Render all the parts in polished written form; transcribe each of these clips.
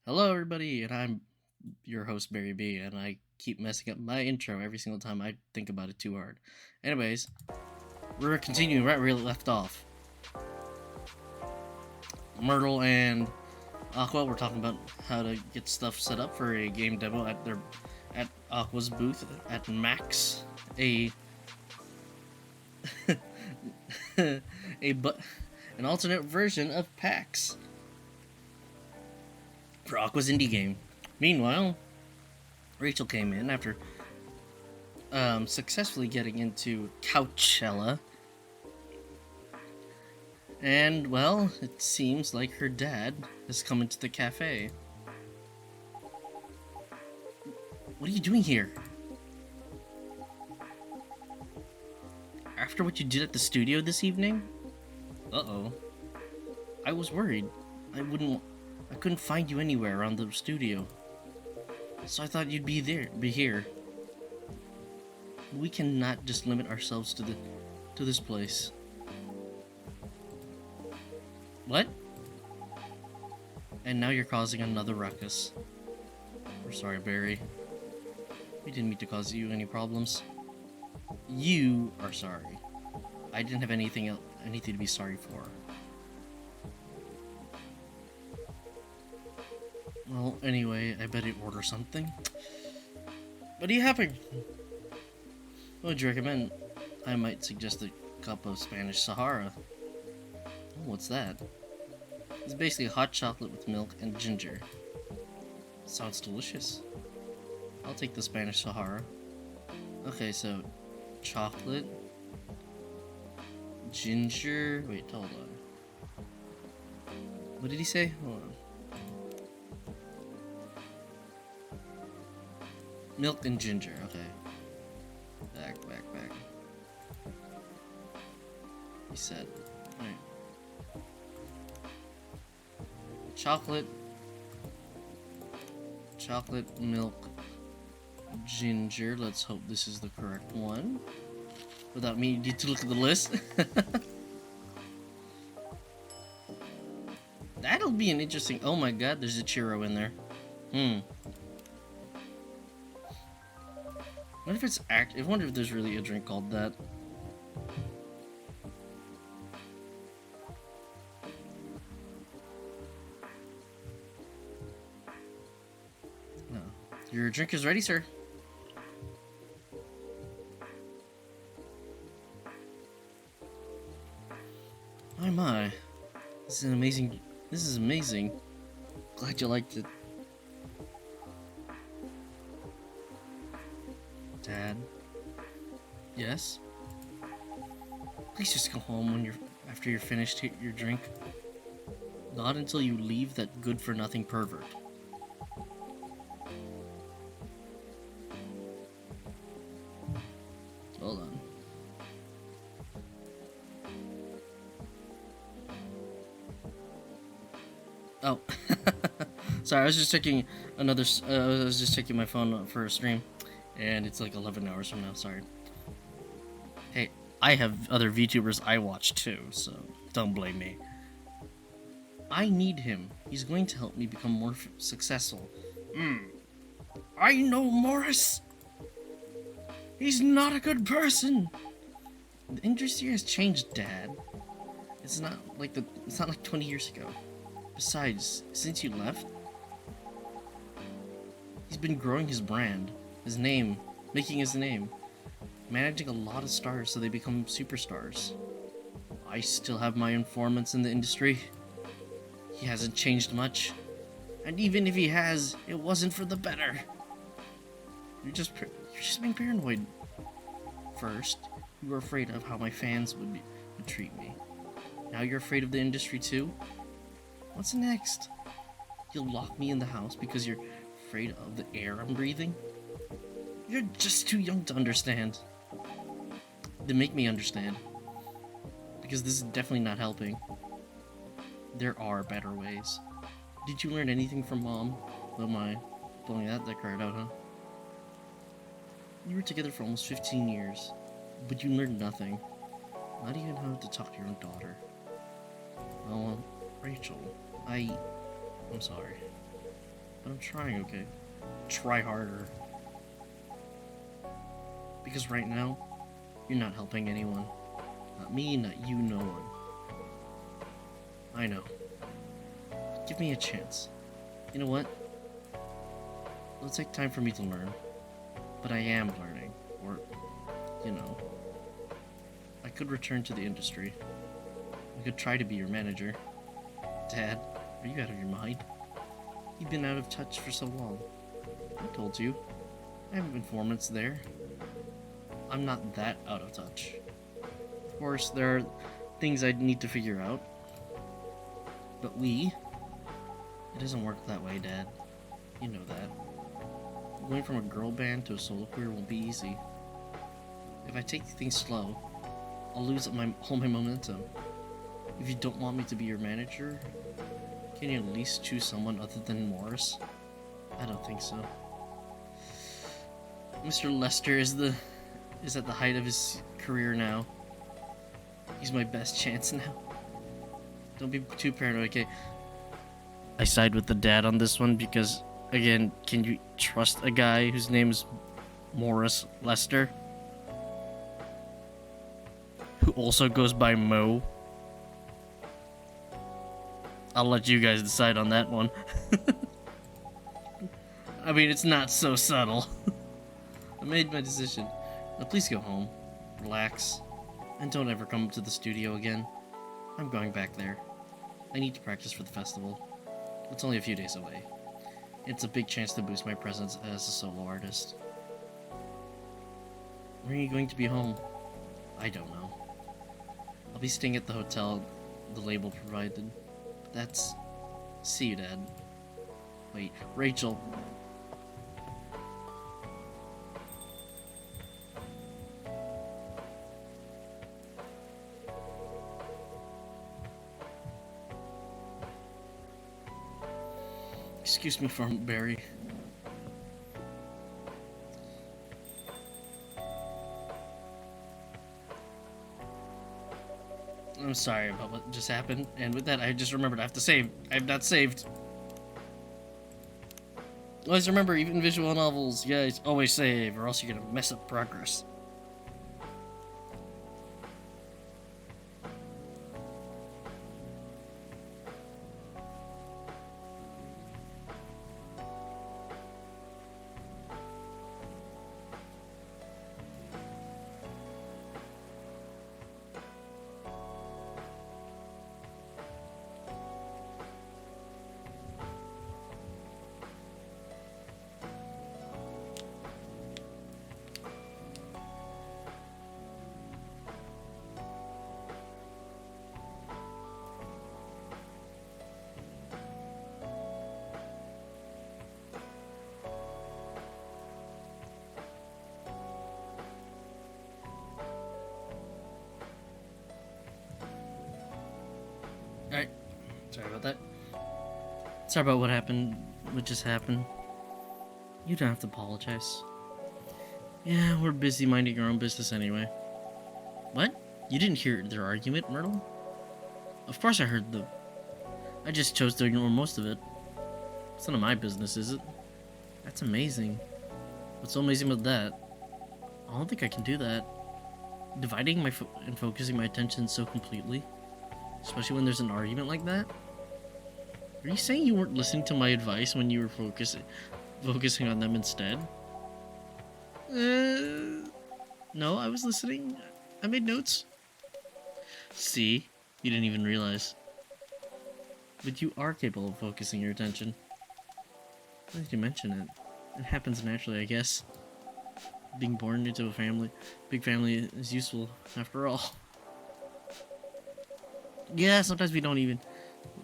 Hello, everybody, and I'm your host, Barry B, and I keep messing up my intro every single time I think about it too hard. Anyways, we're continuing right where we left off. Myrtle and Aqua were talking about how to get stuff set up for a game demo at Aqua's booth at Max, a a but an alternate version of PAX for Aqua's indie game. Meanwhile, Rachel came in after successfully getting into Coachella. And, well, it seems like her dad has come into the cafe. What are you doing here? After what you did at the studio this evening? Uh-oh. I was worried. I couldn't find you anywhere around the studio. So I thought you'd be here. We cannot just limit ourselves to this place. What? And now you're causing another ruckus. We're sorry, Barry. We didn't mean to cause you any problems. You are sorry. I didn't have anything to be sorry for. Well, anyway, I better order something. What are you having? What would you recommend? I might suggest a cup of Spanish Sahara. Oh, what's that? It's basically hot chocolate with milk and ginger. Sounds delicious. I'll take the Spanish Sahara. Okay, so chocolate, ginger. Wait, hold on. What did he say? Hold on. Milk and ginger. Okay. Back. He said. Alright. Chocolate, milk, ginger. Let's hope this is the correct one. Without me need to look at the list. That'll be an interesting. Oh my god, there's a churro in there. What if it's I wonder if there's really a drink called that. No. Your drink is ready, sir. My. This is amazing. Glad you liked it. Dad? Yes? Please just go home after you're finished your drink. Not until you leave that good-for-nothing pervert. Hold on. Oh. Sorry, I was just checking I was just checking my phone for a stream. And it's like 11 hours from now, sorry. Hey, I have other VTubers I watch too, so don't blame me. I need him. He's going to help me become more successful. I know Morris. He's not a good person. The industry has changed, Dad. It's not like 20 years ago. Besides, since you left, he's been growing his brand. His name, making his name, managing a lot of stars so they become superstars. I still have my informants in the industry. He hasn't changed much, and even if he has, it wasn't for the better. You're just being paranoid. First, you were afraid of how my fans would treat me. Now you're afraid of the industry too? What's next? You'll lock me in the house because you're afraid of the air I'm breathing? You're just too young to understand. Then make me understand. Because this is definitely not helping. There are better ways. Did you learn anything from Mom? Oh my, blowing that card out, huh? You were together for almost 15 years, but you learned nothing. Not even how to talk to your own daughter. Oh, well, Rachel, I'm sorry. But I'm trying, okay? Try harder. Because right now, you're not helping anyone. Not me, not you, no one. I know. Give me a chance. You know what? It'll take time for me to learn. But I am learning. Or, you know. I could return to the industry. I could try to be your manager. Dad, are you out of your mind? You've been out of touch for so long. I told you. I have informants there. I'm not that out of touch. Of course, there are things I need to figure out. But it doesn't work that way, Dad. You know that. Going from a girl band to a solo career won't be easy. If I take things slow, I'll lose all my momentum. If you don't want me to be your manager, can you at least choose someone other than Morris? I don't think so. Mr. Lester is at the height of his career now. He's my best chance now. Don't be too paranoid, okay? I side with the dad on this one because, again, can you trust a guy whose name's Morris Lester? Who also goes by Mo? I'll let you guys decide on that one. I mean, it's not so subtle. I made my decision. Now please go home, relax, and don't ever come to the studio again. I'm going back there. I need to practice for the festival. It's only a few days away. It's a big chance to boost my presence as a solo artist. When are you going to be home? I don't know. I'll be staying at the hotel the label provided. That's... See you, Dad. Wait, Rachel. Excuse me for Barry. I'm sorry about what just happened, and with that I just remembered I have to save. I have not saved. Always remember, even visual novels, guys, always save, or else you're gonna mess up progress. Alright, sorry about that. Sorry about what just happened. You don't have to apologize. Yeah, we're busy minding our own business anyway. What? You didn't hear their argument, Myrtle? Of course I heard them. I just chose to ignore most of it. It's none of my business, is it? That's amazing. What's so amazing about that? I don't think I can do that. Dividing and focusing my attention so completely. Especially when there's an argument like that? Are you saying you weren't listening to my advice when you were focusing on them instead? No, I was listening. I made notes. See? You didn't even realize. But you are capable of focusing your attention. Why did you mention it? It happens naturally, I guess. Being born into a big family is useful, after all. Yeah, sometimes we don't even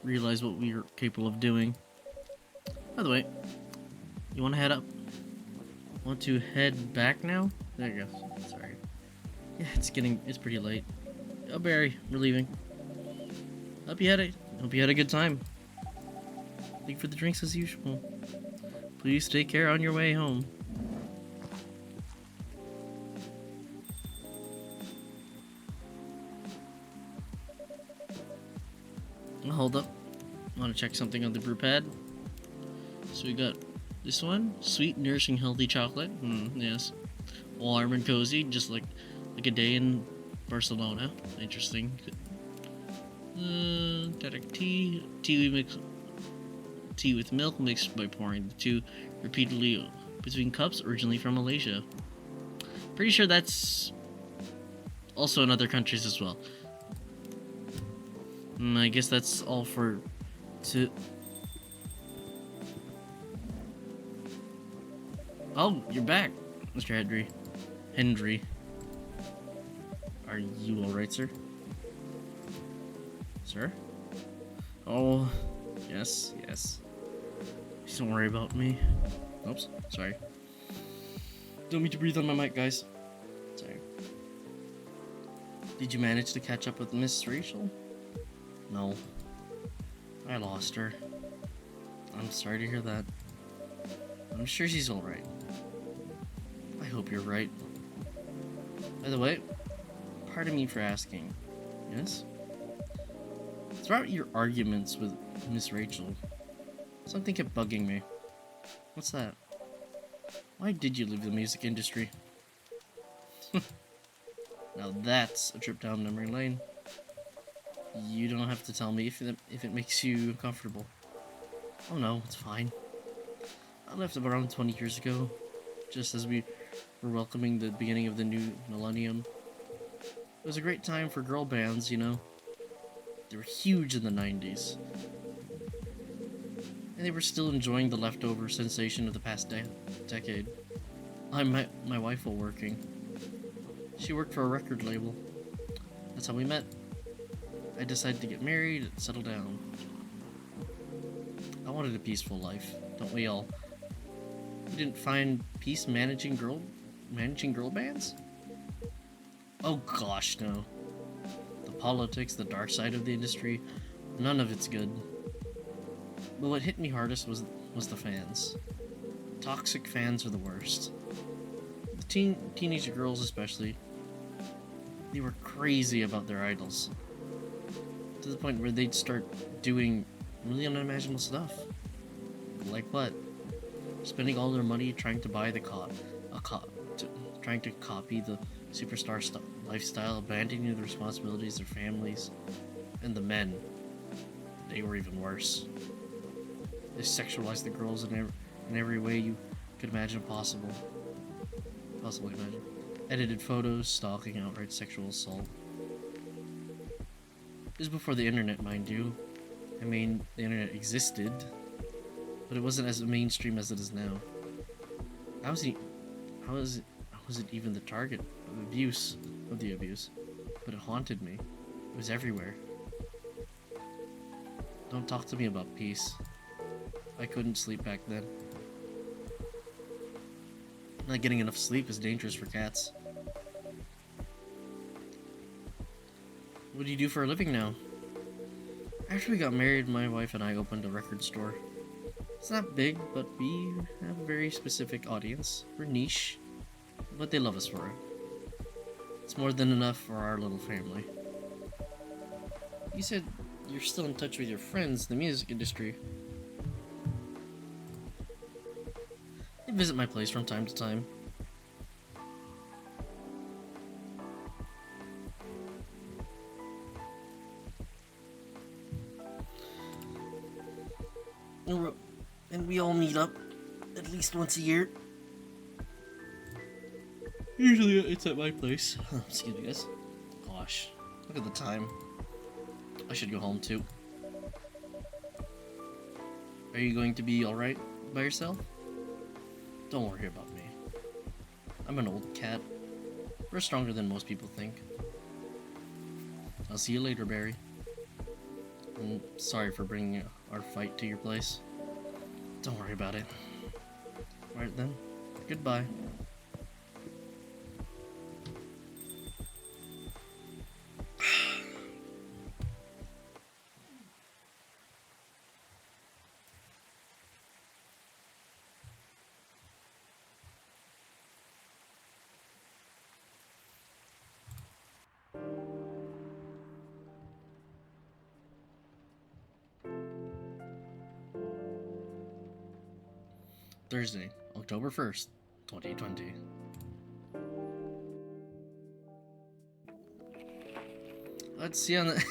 realize what we're capable of doing. By the way, you want to head up? Want to head back now? There you go. Sorry. Yeah, it's pretty late. Oh, Barry, we're leaving. Hope you had a good time. Thank you for the drinks as usual. Please take care on your way home. Hold up. I want to check something on the brew pad. So we got this one, sweet, nourishing, healthy chocolate. Yes, warm and cozy, just like a day in Barcelona. Interesting. Tea with milk mixed by pouring the two repeatedly between cups, originally from Malaysia. Pretty sure that's also in other countries as well. I guess that's all for to. Oh, you're back, Mr. Hendry. Are you alright, sir? Sir? Oh, yes. Please don't worry about me. Oops, sorry. Don't mean to breathe on my mic, guys. Sorry. Did you manage to catch up with Miss Rachel? No. I lost her. I'm sorry to hear that. I'm sure she's alright. I hope you're right. By the way, pardon me for asking. Yes? Throughout your arguments with Miss Rachel, something kept bugging me. What's that? Why did you leave the music industry? Now that's a trip down memory lane. You don't have to tell me if it makes you comfortable. Oh no, it's fine. I left around 20 years ago, just as we were welcoming the beginning of the new millennium. It was a great time for girl bands, you know. They were huge in the 90s. And they were still enjoying the leftover sensation of the past decade. I met my wife while working. She worked for a record label. That's how we met. I decided to get married and settle down. I wanted a peaceful life, don't we all? You didn't find peace managing girl bands? Oh gosh, no. The politics, the dark side of the industry, none of it's good. But what hit me hardest was the fans. Toxic fans are the worst. The teenage girls especially. They were crazy about their idols. To the point where they'd start doing really unimaginable stuff. Like what? Spending all their money trying to buy trying to copy the superstar lifestyle, abandoning the responsibilities of their families, and the men. They were even worse. They sexualized the girls in every way you could imagine possibly imagine. Edited photos, stalking, outright sexual assault. This was before the internet, mind you. I mean, the internet existed, but it wasn't as mainstream as it is now. How was it even the target of the abuse? But it haunted me. It was everywhere. Don't talk to me about peace. I couldn't sleep back then. Not getting enough sleep is dangerous for cats. What do you do for a living now? After we got married, my wife and I opened a record store. It's not big, but we have a very specific audience. We're niche, but they love us for it. It's more than enough for our little family. You said you're still in touch with your friends in the music industry. They visit my place from time to time. And we all meet up at least once a year. Usually it's at my place. Excuse me, guys. Gosh, look at the time. I should go home too. Are you going to be alright by yourself? Don't worry about me. I'm an old cat. We're stronger than most people think. I'll see you later, Barry. I'm sorry for bringing our fight to your place. Don't worry about it. Alright then. Goodbye. Thursday, October 1st, 2020. Let's see on the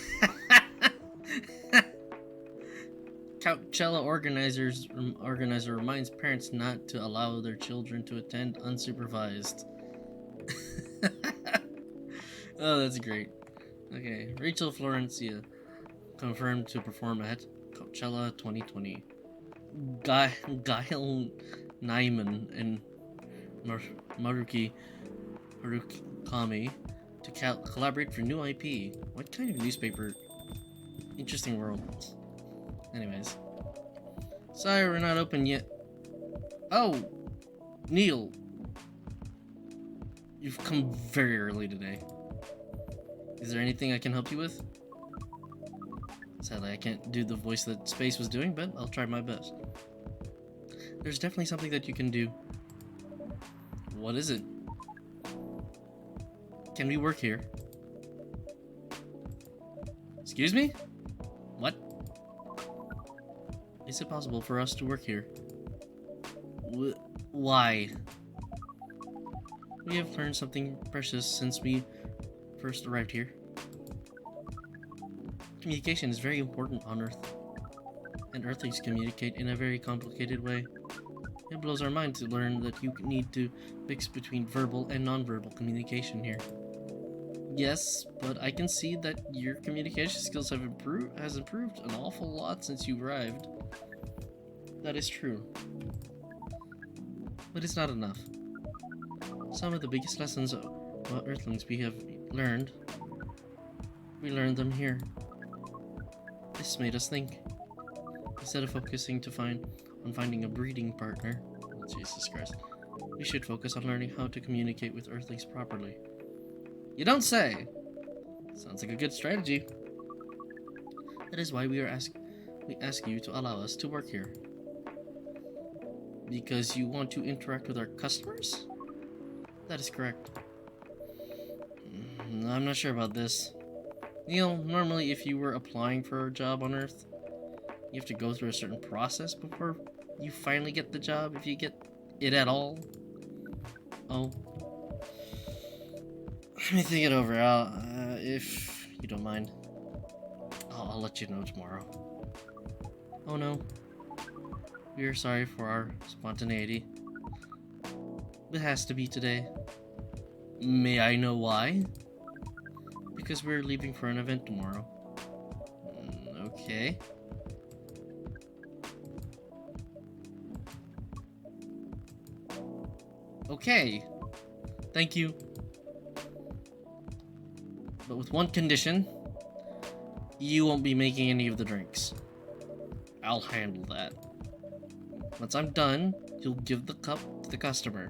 Coachella organizer reminds parents not to allow their children to attend unsupervised. Oh, that's great. Okay, Rachel Florencia confirmed to perform at Coachella 2020. Gail Nyman and Maruki Harukami to collaborate for new IP. What kind of newspaper? Interesting world. Anyways. Sorry, we're not open yet. Oh! Neil! You've come very early today. Is there anything I can help you with? Sadly, I can't do the voice that Space was doing, but I'll try my best. There's definitely something that you can do. What is it? Can we work here? Excuse me? What? Is it possible for us to work here? Why? We have learned something precious since we first arrived here. Communication is very important on Earth, and Earthlings communicate in a very complicated way. It blows our mind to learn that you need to mix between verbal and non-verbal communication here. Yes, but I can see that your communication skills have improved an awful lot since you arrived. That is true. But it's not enough. Some of the biggest lessons about Earthlings we learned them here. This made us think. Instead of focusing on finding a breeding partner, oh, Jesus Christ, we should focus on learning how to communicate with Earthlings properly. You don't say! Sounds like a good strategy. That is why we ask you to allow us to work here. Because you want to interact with our customers? That is correct. I'm not sure about this. Neil, normally if you were applying for a job on Earth, you have to go through a certain process before you finally get the job, if you get it at all. Oh. Let me think it over. If you don't mind, I'll let you know tomorrow. Oh no. We are sorry for our spontaneity. It has to be today. May I know why? Because we're leaving for an event tomorrow. Okay. Okay. Thank you. But with one condition. You won't be making any of the drinks. I'll handle that. Once I'm done, you'll give the cup to the customer.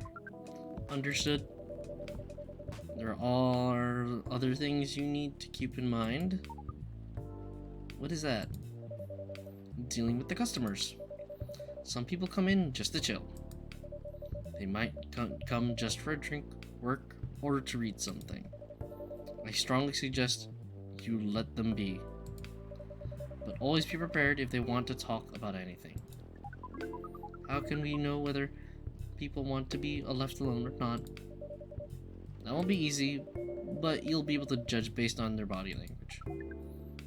Understood? There are other things you need to keep in mind. What is that? Dealing with the customers. Some people come in just to chill. They might come just for a drink, work, or to read something. I strongly suggest you let them be. But always be prepared if they want to talk about anything. How can we know whether people want to be left alone or not? That won't be easy, but you'll be able to judge based on their body language.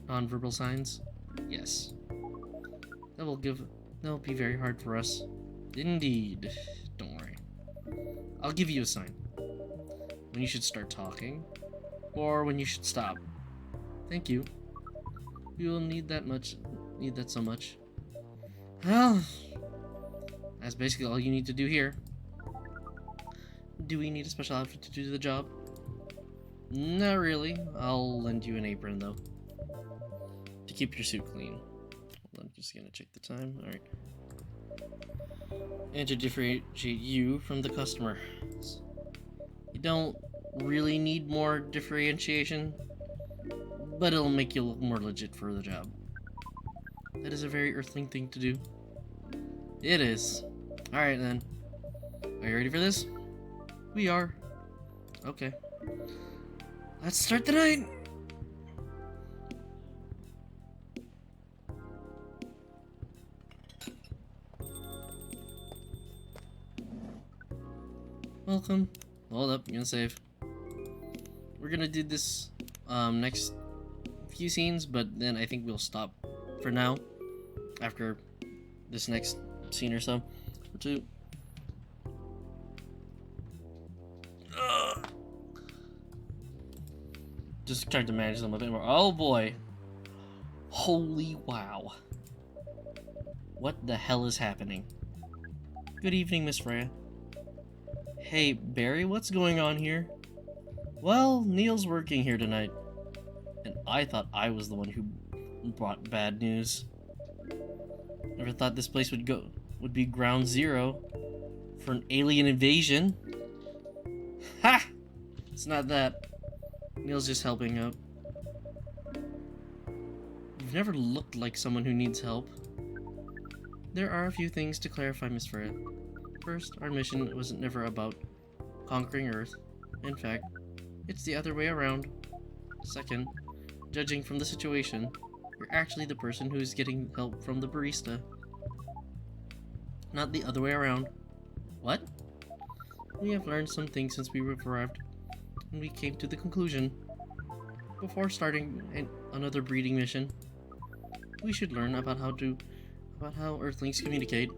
Non-verbal signs? Yes. That will be very hard for us. Indeed. Don't worry. I'll give you a sign. When you should start talking, or when you should stop. Thank you. We will need that so much. Well, that's basically all you need to do here. Do we need a special outfit to do the job? Not really. I'll lend you an apron though. To keep your suit clean. Hold on, I'm just gonna check the time. Alright. And to differentiate you from the customer. You don't really need more differentiation, but it'll make you look more legit for the job. That is a very Earthling thing to do. It is. Alright then. Are you ready for this? We are. Okay. Let's start the night! Welcome. Hold up, I'm gonna save. We're gonna do this next few scenes, but then I think we'll stop for now after this next scene or so. Or two. Just trying to manage them a bit more. Oh boy. Holy wow. What the hell is happening? Good evening, Miss Freya. Hey, Barry, what's going on here? Well, Neil's working here tonight. And I thought I was the one who brought bad news. Never thought this place would be ground zero for an alien invasion. Ha! It's not that. Neil's just helping out. You've never looked like someone who needs help. There are a few things to clarify, Miss Freya. First, our mission was never about conquering Earth. In fact, it's the other way around. Second, judging from the situation, you're actually the person who is getting help from the barista. Not the other way around. What? We have learned some things since we arrived, and we came to the conclusion, before starting another breeding mission, we should learn about how Earthlings communicate.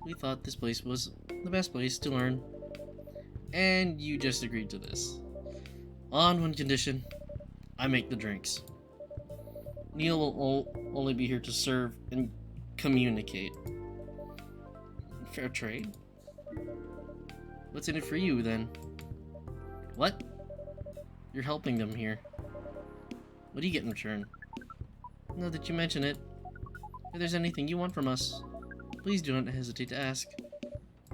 We thought this place was the best place to learn, and you just agreed to this. On one condition, I make the drinks. Neil will only be here to serve and communicate. Fair trade? What's in it for you, then? What? You're helping them here. What do you get in return? Now that you mention it, if there's anything you want from us, please do not hesitate to ask.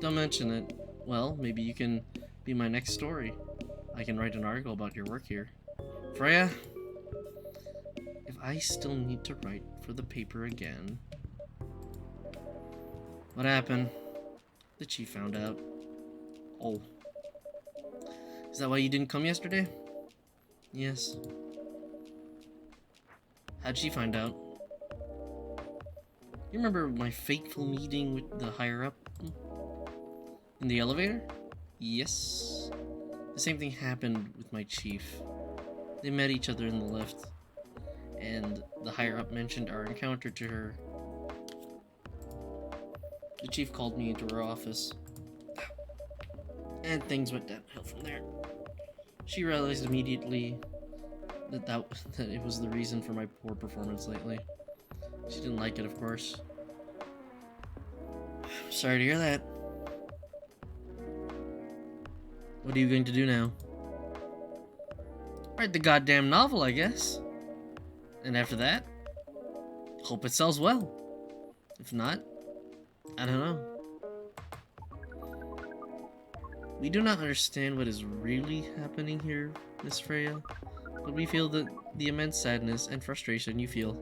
Don't mention it. Well, maybe you can be my next story. I can write an article about your work here. Freya, if I still need to write for the paper again... What happened? The chief found out. Oh. Is that why you didn't come yesterday? Yes. How'd she find out? You remember my fateful meeting with the higher-up? In the elevator? Yes. The same thing happened with my chief. They met each other in the lift, and the higher-up mentioned our encounter to her. The chief called me into her office, and things went downhill from there. She realized immediately that it was the reason for my poor performance lately. She didn't like it, of course. Sorry to hear that. What are you going to do now? Write the goddamn novel, I guess. And after that, hope it sells well. If not, I don't know. We do not understand what is really happening here, Miss Freya, but we feel the immense sadness and frustration you feel.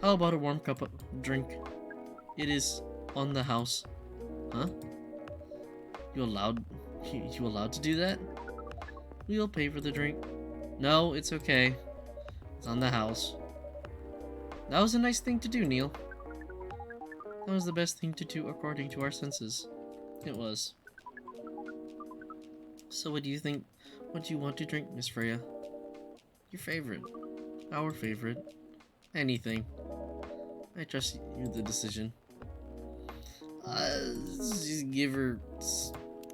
How about a warm cup of drink? It is on the house. Huh? You allowed to do that? We'll pay for the drink. No, it's okay. It's on the house. That was a nice thing to do, Neil. That was the best thing to do according to our senses. It was. So what do you think? What do you want to drink, Miss Freya? Your favorite. Our favorite. Anything. I trust you the decision. Just give her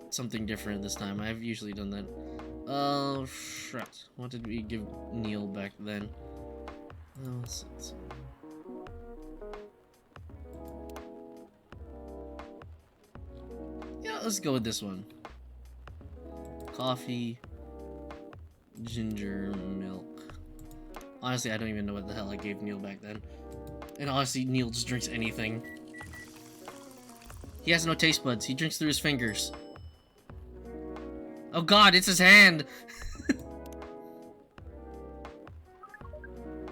something different this time. I've usually done that. Shit. What did we give Neil back then? Let's see. Yeah, let's go with this one. Coffee, ginger milk. Honestly, I don't even know what the hell I gave Neil back then. And honestly, Neil just drinks anything. He has no taste buds. He drinks through his fingers. Oh god, it's his hand!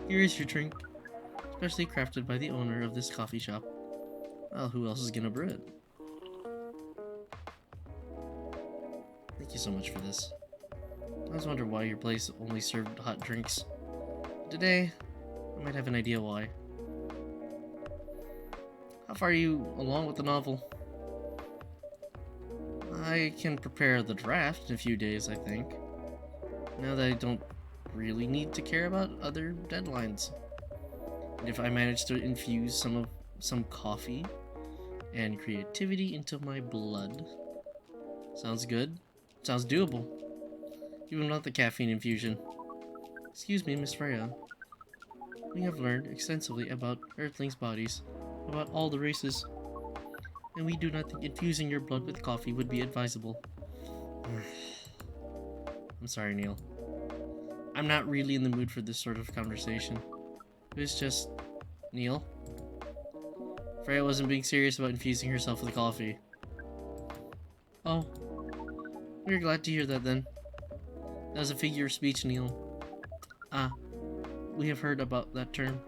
Here is your drink. Specially crafted by the owner of this coffee shop. Well, who else is gonna brew it? Thank you so much for this. I always wondered why your place only served hot drinks. Today, I might have an idea why. How far are you along with the novel? I can prepare the draft in a few days, I think. Now that I don't really need to care about other deadlines. And if I manage to infuse some coffee and creativity into my blood. Sounds good. Sounds doable. Even without the caffeine infusion. Excuse me, Miss Freya. We have learned extensively about Earthlings' bodies, about all the races, and we do not think infusing your blood with coffee would be advisable. I'm sorry, Neil. I'm not really in the mood for this sort of conversation. It's just... Neil? Freya wasn't being serious about infusing herself with coffee. Oh. We're glad to hear that then. That was a figure of speech, Neil. Ah. We have heard about that term.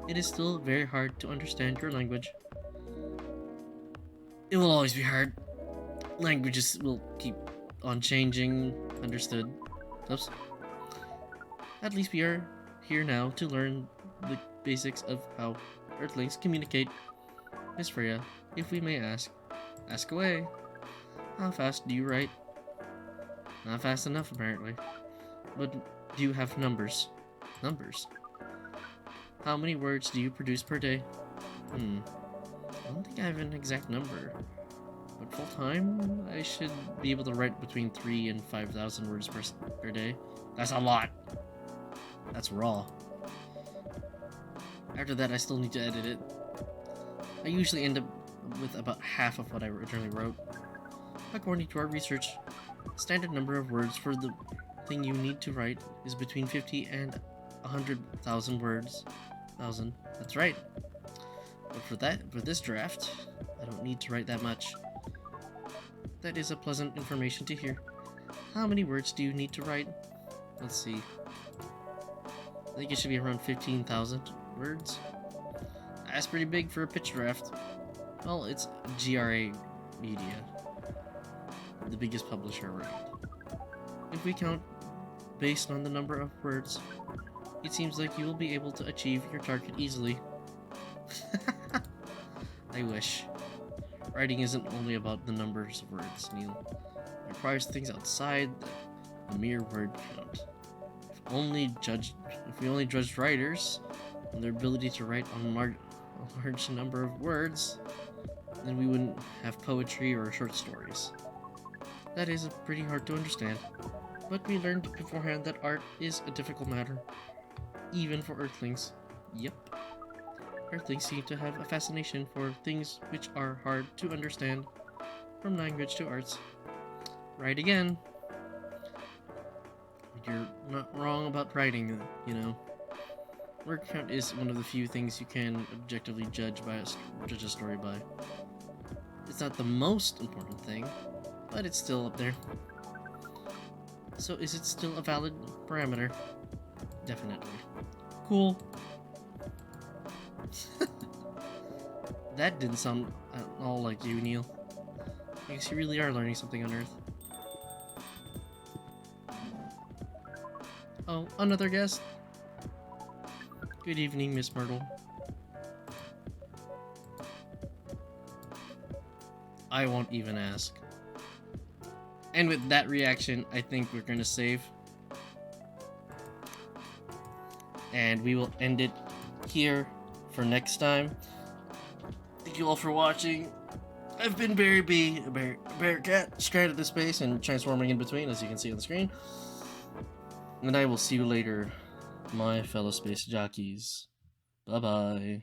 It is still very hard to understand your language. It will always be hard. Languages will keep on changing. Understood. Oops. At least we are here now to learn the basics of how Earthlings communicate. Miss Freya, if we may ask away. How fast do you write? Not fast enough, apparently. But do you have numbers? Numbers? How many words do you produce per day? I don't think I have an exact number. But full time, I should be able to write between 3,000 and 5,000 words per day. That's a lot. That's raw. After that, I still need to edit it. I usually end up with about half of what I originally wrote. According to our research, the standard number of words for the thing you need to write is between 50 and 100,000 words. That's right. But for this draft, I don't need to write that much. That is a pleasant information to hear. How many words do you need to write? Let's see. I think it should be around 15,000 words. That's pretty big for a pitch draft. Well, it's GRA Media, the biggest publisher around. If we count based on the number of words, it seems like you will be able to achieve your target easily. I wish. Writing isn't only about the numbers of words, Neil. It requires things outside the mere word count. If we only judged writers on their ability to write on a large number of words, then we wouldn't have poetry or short stories. That is pretty hard to understand, but we learned beforehand that art is a difficult matter, even for Earthlings. Yep. Earthlings seem to have a fascination for things which are hard to understand, from language to arts. Right again. You're not wrong about writing, you know. Word count is one of the few things you can objectively judge a story by. It's not the most important thing, but it's still up there. So is it still a valid parameter? Definitely. Cool. That didn't sound at all like you, Neil. I guess you really are learning something on Earth. Oh, another guest? Good evening, Miss Myrtle. I won't even ask. And with that reaction, I think we're gonna save. And we will end it here for next time. Thank you all for watching. I've been Barry B, a bear cat, stranded in space and transforming in between, as you can see on the screen. And I will see you later, my fellow space jockeys. Bye-bye.